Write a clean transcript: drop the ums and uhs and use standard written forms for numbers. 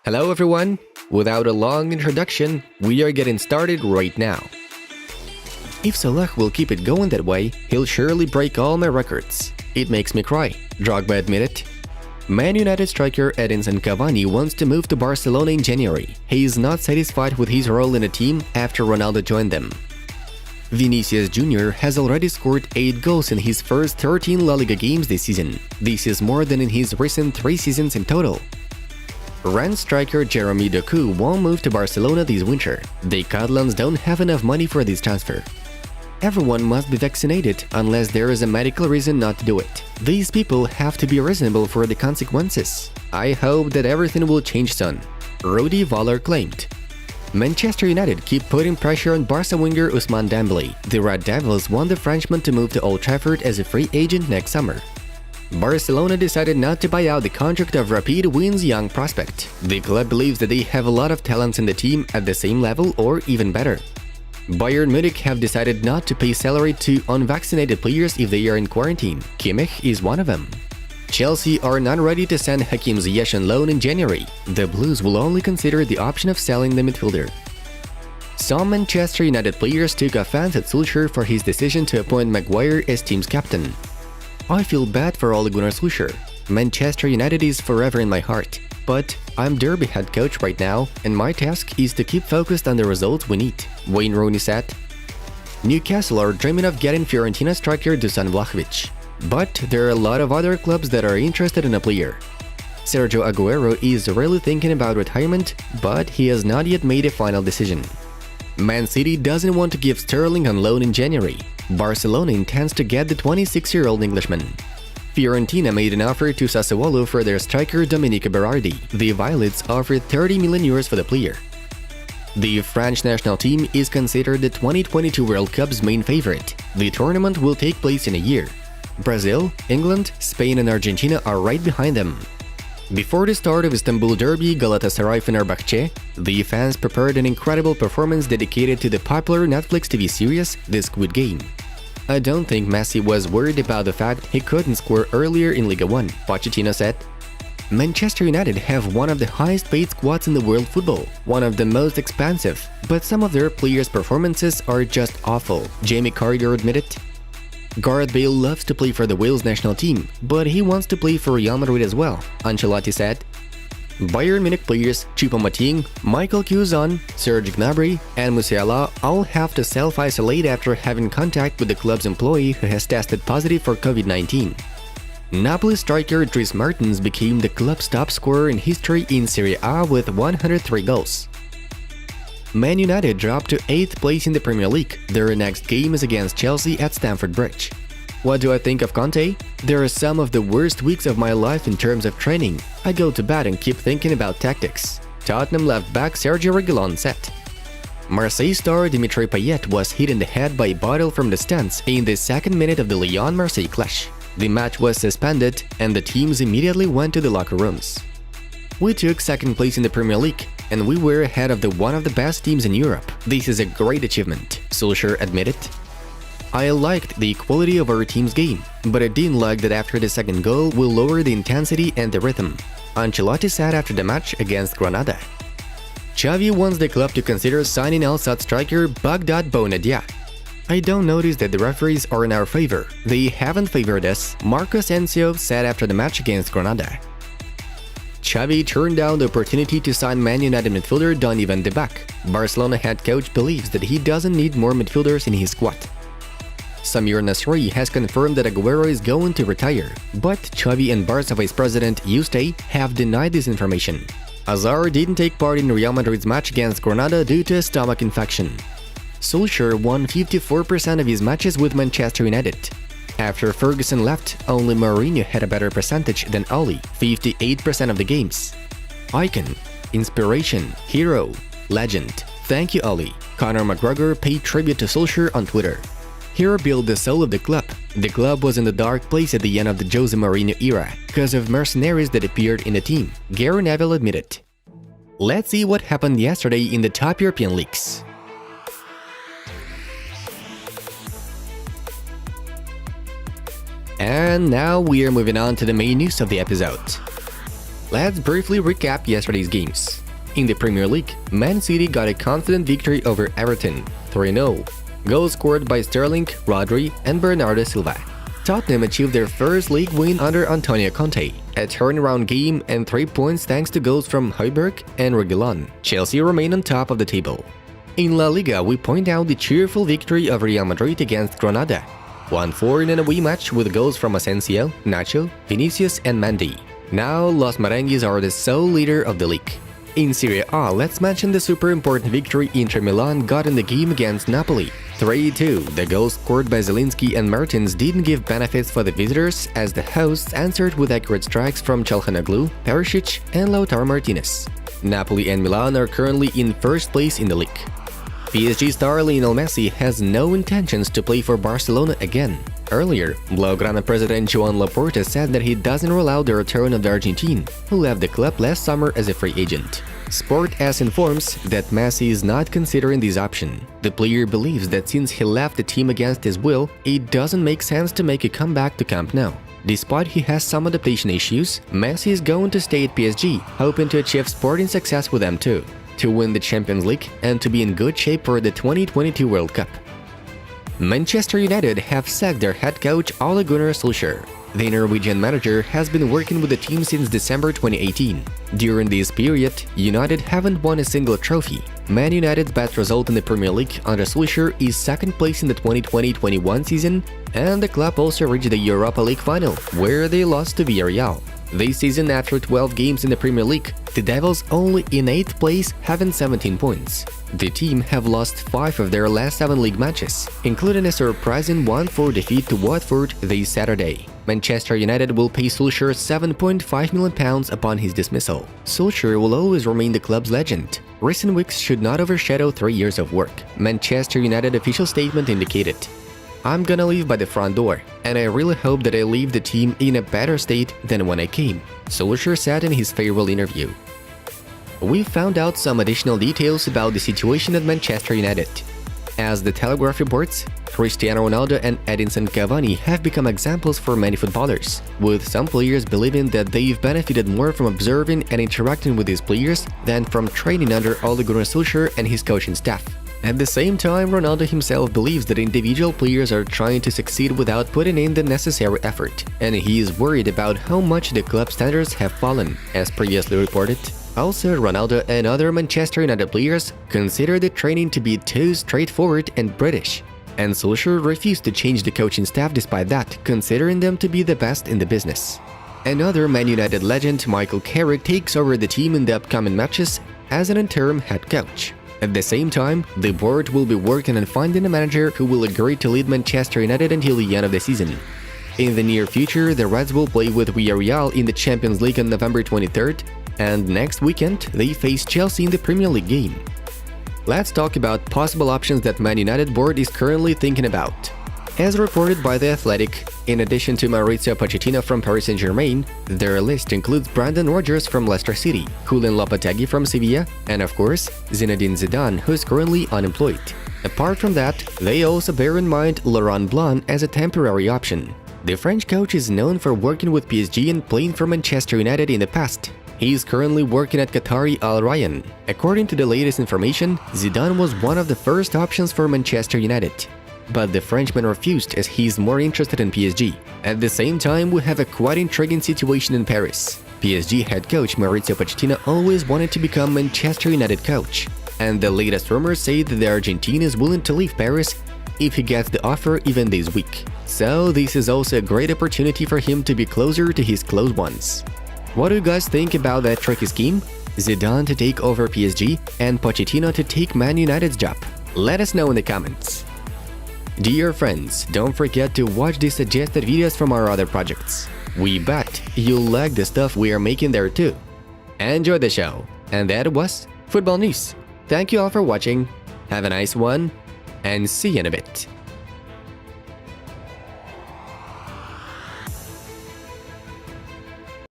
Hello everyone! Without a long introduction, we are getting started right now. If Salah will keep it going that way, he'll surely break all my records. It makes me cry, Drogba admitted. Man United striker Edinson Cavani wants to move to Barcelona in January. He is not satisfied with his role in the team after Ronaldo joined them. Vinicius Jr. has already scored 8 goals in his first 13 La Liga games this season. This is more than in his recent 3 seasons in total. Rennes striker Jeremy Doku won't move to Barcelona this winter. The Catalans don't have enough money for this transfer. Everyone must be vaccinated unless there is a medical reason not to do it. These people have to be reasonable for the consequences. I hope that everything will change soon, Rudi Völler claimed. Manchester United keep putting pressure on Barca winger Ousmane Dembélé. The Red Devils want the Frenchman to move to Old Trafford as a free agent next summer. Barcelona decided not to buy out the contract of Rapid Wien's young prospect. The club believes that they have a lot of talents in the team at the same level or even better. Bayern Munich have decided not to pay salary to unvaccinated players if they are in quarantine. Kimmich is one of them. Chelsea are not ready to send Hakim Ziyech on loan in January. The Blues will only consider the option of selling the midfielder. Some Manchester United players took offense at Solskjaer for his decision to appoint Maguire as team's captain. I feel bad for Ole Gunnar Solskjaer. Manchester United is forever in my heart. But I'm Derby head coach right now, and my task is to keep focused on the results we need, Wayne Rooney said. Newcastle are dreaming of getting Fiorentina striker Dusan Vlahovic. But there are a lot of other clubs that are interested in a player. Sergio Aguero is really thinking about retirement, but he has not yet made a final decision. Man City doesn't want to give Sterling on loan in January. Barcelona intends to get the 26-year-old Englishman. Fiorentina made an offer to Sassuolo for their striker Domenico Berardi. The Violets offered 30 million euros for the player. The French national team is considered the 2022 World Cup's main favorite. The tournament will take place in a year. Brazil, England, Spain and Argentina are right behind them. Before the start of Istanbul Derby Galatasaray-Fenerbahce, the fans prepared an incredible performance dedicated to the popular Netflix TV series The Squid Game. I don't think Messi was worried about the fact he couldn't score earlier in Liga 1, Pochettino said. Manchester United have one of the highest paid squads in the world football, one of the most expensive, but some of their players' performances are just awful, Jamie Carragher admitted. Gareth Bale loves to play for the Wales national team, but he wants to play for Real Madrid as well, Ancelotti said. Bayern Munich players Choupo-Moting, Michael Cuisance, Serge Gnabry and Musiala all have to self-isolate after having contact with the club's employee who has tested positive for COVID-19. Napoli striker Dries Mertens became the club's top scorer in history in Serie A with 103 goals. Man United dropped to 8th place in the Premier League. Their next game is against Chelsea at Stamford Bridge. What do I think of Conte? There are some of the worst weeks of my life in terms of training. I go to bed and keep thinking about tactics. Tottenham left back Sergio Reguilón said. Marseille star Dimitri Payet was hit in the head by a bottle from the stands in the 2nd minute of the Lyon-Marseille clash. The match was suspended and the teams immediately went to the locker rooms. We took 2nd place in the Premier League, and we were ahead of one of the best teams in Europe. This is a great achievement, Solskjaer admitted. I liked the quality of our team's game, but I didn't like that after the 2nd goal we lowered the intensity and the rhythm, Ancelotti said after the match against Granada. Xavi wants the club to consider signing Al Sadd striker Baghdad Bounadia. I don't notice that the referees are in our favor. They haven't favored us, Marcos Enzio said after the match against Granada. Xavi turned down the opportunity to sign Man United midfielder Donny van de Beek. Barcelona head coach believes that he doesn't need more midfielders in his squad. Samir Nasri has confirmed that Aguero is going to retire, but Xavi and Barca vice president Yuste have denied this information. Hazard didn't take part in Real Madrid's match against Granada due to a stomach infection. Solskjaer won 54% of his matches with Manchester United. After Ferguson left, only Mourinho had a better percentage than Ole, 58% of the games. Icon, inspiration, hero, legend. Thank you, Ole. Conor McGregor paid tribute to Solskjaer on Twitter. Hero built the soul of the club. The club was in a dark place at the end of the Jose Mourinho era because of mercenaries that appeared in the team, Gary Neville admitted. Let's see what happened yesterday in the top European leagues. And now we are moving on to the main news of the episode. Let's briefly recap yesterday's games. In the Premier League, Man City got a confident victory over Everton, 3-0. Goals scored by Sterling, Rodri, and Bernardo Silva. Tottenham achieved their first league win under Antonio Conte, a turnaround game and 3 points thanks to goals from Højbjerg and Reguilon. Chelsea remain on top of the table. In La Liga, we point out the cheerful victory of Real Madrid against Granada, 1-4 in an away match with goals from Asensio, Nacho, Vinicius, and Mendy. Now, Los Merengues are the sole leader of the league. In Serie A, let's mention the super important victory Inter Milan got in the game against Napoli, 3-2. The goals scored by Zielinski and Mertens didn't give benefits for the visitors, as the hosts answered with accurate strikes from Çalhanoğlu, Perisic, and Lautaro Martinez. Napoli and Milan are currently in first place in the league. PSG star Lionel Messi has no intentions to play for Barcelona again. Earlier, Blaugrana president Joan Laporta said that he doesn't rule out the return of the Argentine, who left the club last summer as a free agent. Sport S informs that Messi is not considering this option. The player believes that since he left the team against his will, it doesn't make sense to make a comeback to Camp Nou. Despite he has some adaptation issues, Messi is going to stay at PSG, hoping to achieve sporting success with them too, to win the Champions League and to be in good shape for the 2022 World Cup. Manchester United have sacked their head coach Ole Gunnar Solskjaer. The Norwegian manager has been working with the team since December 2018. During this period, United haven't won a single trophy. Man United's best result in the Premier League under Solskjaer is second place in the 2020-21 season, and the club also reached the Europa League final, where they lost to Villarreal. This season, after 12 games in the Premier League, the Devils only in 8th place, having 17 points. The team have lost 5 of their last 7 league matches, including a surprising 1-4 defeat to Watford this Saturday. Manchester United will pay Solskjaer £7.5 million upon his dismissal. Solskjaer will always remain the club's legend. Recent weeks should not overshadow 3 years of work, Manchester United official statement indicated. I'm gonna leave by the front door, and I really hope that I leave the team in a better state than when I came, Solskjaer said in his farewell interview. We found out some additional details about the situation at Manchester United. As the Telegraph reports, Cristiano Ronaldo and Edinson Cavani have become examples for many footballers, with some players believing that they've benefited more from observing and interacting with these players than from training under Ole Gunnar Solskjaer and his coaching staff. At the same time, Ronaldo himself believes that individual players are trying to succeed without putting in the necessary effort, and he is worried about how much the club standards have fallen, as previously reported. Also, Ronaldo and other Manchester United players consider the training to be too straightforward and British, and Solskjaer refused to change the coaching staff despite that, considering them to be the best in the business. Another Man United legend, Michael Carrick, takes over the team in the upcoming matches as an interim head coach. At the same time, the board will be working on finding a manager who will agree to lead Manchester United until the end of the season. In the near future, the Reds will play with Villarreal in the Champions League on November 23rd, and next weekend they face Chelsea in the Premier League game. Let's talk about possible options that Man United board is currently thinking about. As reported by The Athletic, in addition to Mauricio Pochettino from Paris Saint-Germain, their list includes Brendan Rodgers from Leicester City, Julen Lopetegui from Sevilla, and of course, Zinedine Zidane, who is currently unemployed. Apart from that, they also bear in mind Laurent Blanc as a temporary option. The French coach is known for working with PSG and playing for Manchester United in the past. He is currently working at Qatari Al Rayyan. According to the latest information, Zidane was one of the first options for Manchester United, but the Frenchman refused as he is more interested in PSG. At the same time, we have a quite intriguing situation in Paris. PSG head coach Mauricio Pochettino always wanted to become Manchester United coach, and the latest rumors say that the Argentine is willing to leave Paris if he gets the offer even this week. So this is also a great opportunity for him to be closer to his close ones. What do you guys think about that tricky scheme? Zidane to take over PSG and Pochettino to take Man United's job? Let us know in the comments. Dear friends, don't forget to watch the suggested videos from our other projects. We bet you'll like the stuff we are making there too. Enjoy the show. And that was Football News. Thank you all for watching, have a nice one, and see you in a bit.